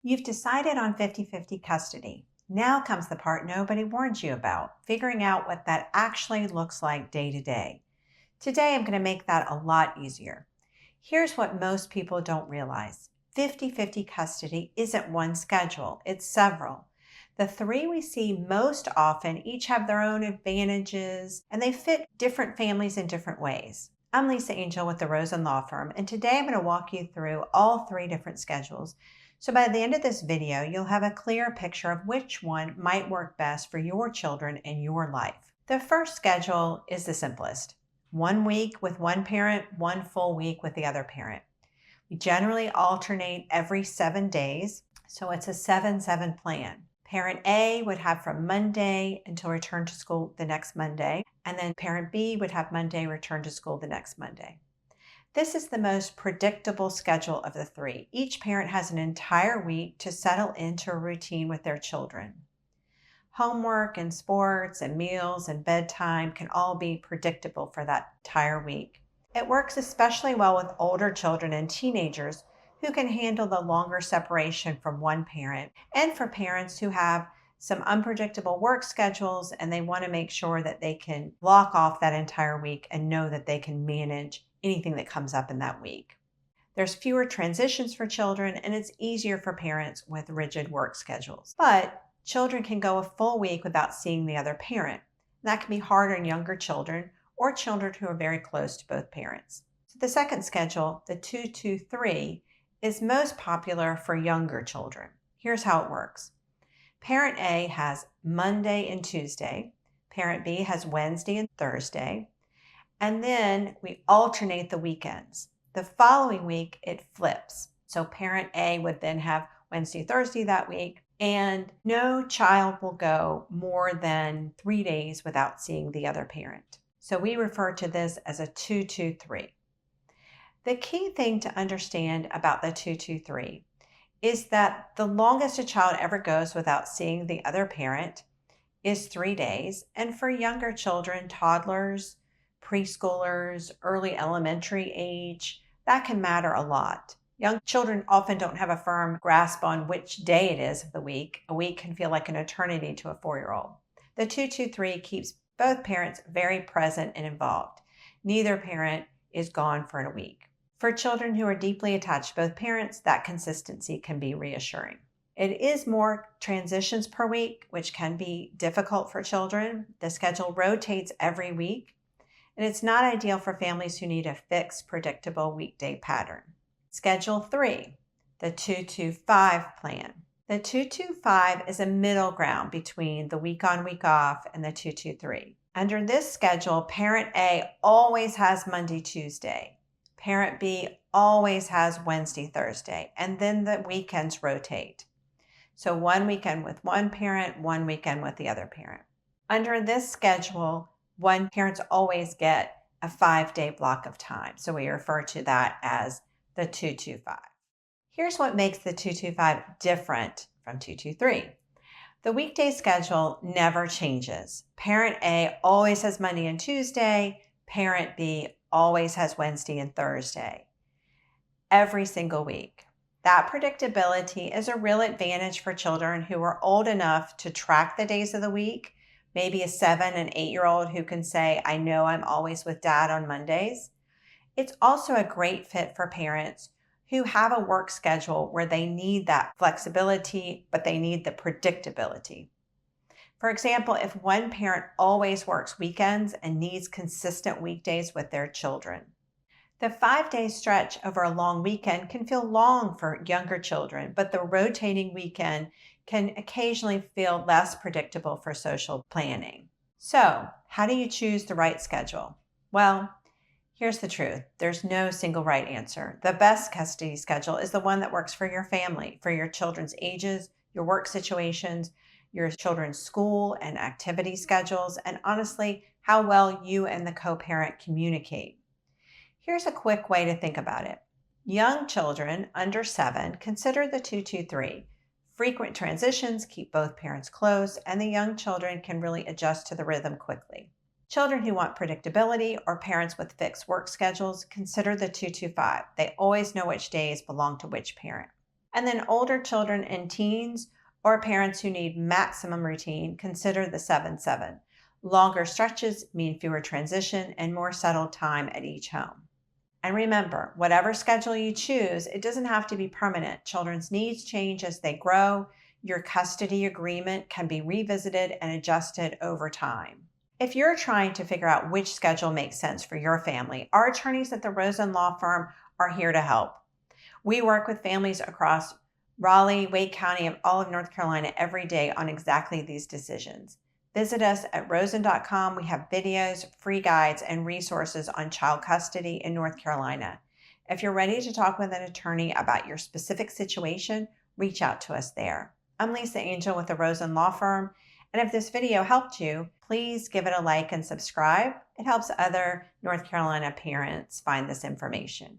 You've decided on 50-50 custody. Now comes the part nobody warned you about, figuring out what that actually looks like day to day. Today, I'm going to make that a lot easier. Here's what most people don't realize. 50-50 custody isn't one schedule, it's several. The three we see most often each have their own advantages and they fit different families in different ways. I'm Lisa Angel with the Rosen Law Firm, and today I'm going to walk you through all three different schedules. So by the end of this video, you'll have a clear picture of which one might work best for your children and your life. The first schedule is the simplest. 1 week with one parent, 1 full week with the other parent. We generally alternate every 7 days, so it's a 7-7 plan. Parent A would have from Monday until return to school the next Monday, and then parent B would have Monday, return to school the next Monday. This is the most predictable schedule of the three. Each parent has an entire week to settle into a routine with their children. Homework and sports and meals and bedtime can all be predictable for that entire week. It works especially well with older children and teenagers who can handle the longer separation from one parent, and for parents who have some unpredictable work schedules and they want to make sure that they can block off that entire week and know that they can manage anything that comes up in that week. There's fewer transitions for children, and it's easier for parents with rigid work schedules. But children can go a full week without seeing the other parent. That can be hard on younger children or children who are very close to both parents. So the second schedule, the 2-2-3, is most popular for younger children. Here's how it works. Parent A has Monday and Tuesday. Parent B has Wednesday and Thursday. And then we alternate the weekends. The following week, it flips. So parent A would then have Wednesday, Thursday that week, and no child will go more than 3 days without seeing the other parent. So we refer to this as a 2-2-3. The key thing to understand about the 2-2-3 is that the longest a child ever goes without seeing the other parent is 3 days. And for younger children, toddlers, preschoolers, early elementary age, that can matter a lot. Young children often don't have a firm grasp on which day it is of the week. A week can feel like an eternity to a 4-year-old. The 2-2-3 keeps both parents very present and involved. Neither parent is gone for a week. For children who are deeply attached to both parents, that consistency can be reassuring. It is more transitions per week, which can be difficult for children. The schedule rotates every week, and it's not ideal for families who need a fixed, predictable weekday pattern. Schedule 3, the 2-2-5 plan. The 2-2-5 is a middle ground between the week on, week off and the 2-2-3. Under this schedule, parent A always has Monday, Tuesday. Parent B always has Wednesday, Thursday, and then the weekends rotate. So 1 weekend with one parent, 1 weekend with the other parent. Under this schedule, one parents always get a 5-day block of time. So we refer to that as the 2-2-5. Here's what makes the 2-2-5 different from 2-2-3. The weekday schedule never changes. Parent A always has Monday and Tuesday. Parent B always has Wednesday and Thursday. Every single week. That predictability is a real advantage for children who are old enough to track the days of the week. Maybe a 7 and 8-year-old who can say, I know I'm always with dad on Mondays. It's also a great fit for parents who have a work schedule where they need that flexibility, but they need the predictability. For example, if one parent always works weekends and needs consistent weekdays with their children. The 5-day stretch over a long weekend can feel long for younger children, but the rotating weekend can occasionally feel less predictable for social planning. So, how do you choose the right schedule? Well, here's the truth. There's no single right answer. The best custody schedule is the one that works for your family, for your children's ages, your work situations, your children's school and activity schedules, and honestly, how well you and the co-parent communicate. Here's a quick way to think about it. Young children under 7 consider the 2-2-3. Frequent transitions keep both parents close, and the young children can really adjust to the rhythm quickly. Children who want predictability or parents with fixed work schedules consider the 2-2-5. They always know which days belong to which parent. And then older children and teens or parents who need maximum routine, consider the 7-7. Longer stretches mean fewer transition and more settled time at each home. And remember, whatever schedule you choose, it doesn't have to be permanent. Children's needs change as they grow. Your custody agreement can be revisited and adjusted over time. If you're trying to figure out which schedule makes sense for your family, our attorneys at the Rosen Law Firm are here to help. We work with families across Raleigh, Wake County, and all of North Carolina every day on exactly these decisions. Visit us at rosen.com. We have videos, free guides, and resources on child custody in North Carolina. If you're ready to talk with an attorney about your specific situation, reach out to us there. I'm Lisa Angel with the Rosen Law Firm, and if this video helped you, please give it a like and subscribe. It helps other North Carolina parents find this information.